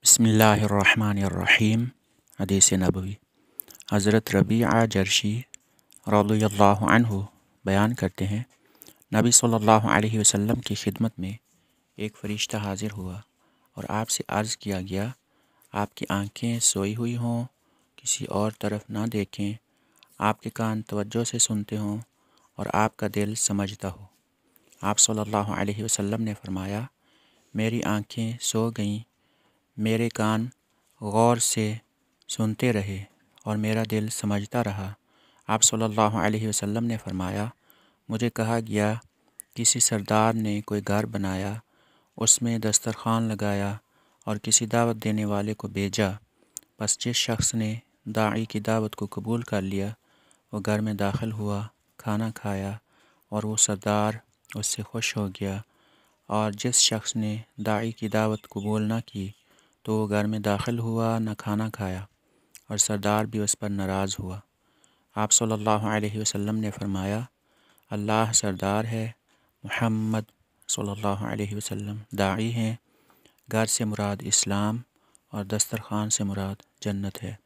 बिस्मिल्लाहिर्रहमानिर्रहीम। हदीस नबवी। हज़रत रबीआ जर्शी रज़ियल्लाहु अन्हु बयान करते हैं, नबी सल्लल्लाहु अलैहि वसल्लम की खिदमत में एक फ़रिश्ता हाज़िर हुआ और आपसे अर्ज़ किया गया, आपकी आँखें सोई हुई हों, किसी और तरफ ना देखें, आपके कान तवज्जो से सुनते हों और आपका दिल समझता हो। आप सल्लल्लाहु अलैहि वसल्लम ने फ़रमाया, मेरी आँखें सो गईं, मेरे कान गौर से सुनते रहे और मेरा दिल समझता रहा। आप सल्लल्लाहु अलैहि वसल्लम ने फ़रमाया, मुझे कहा गया, किसी सरदार ने कोई घर बनाया, उसमें दस्तरखान लगाया और किसी दावत देने वाले को भेजा। बस जिस शख्स ने दाई की दावत को कबूल कर लिया, वो घर में दाखिल हुआ, खाना खाया और वो सरदार उससे खुश हो गया। और जिस शख्स ने दाई की दावत कबूल ना की, तो वो घर में दाखिल हुआ, न खाना खाया और सरदार भी उस पर नाराज़ हुआ। आप सल्लल्लाहु अलैहि वसल्लम ने फ़रमाया, अल्लाह सरदार है, मुहम्मद सल्लल्लाहु अलैहि वसल्लम दाई हैं, घर से मुराद इस्लाम और दस्तरखान से मुराद जन्नत है।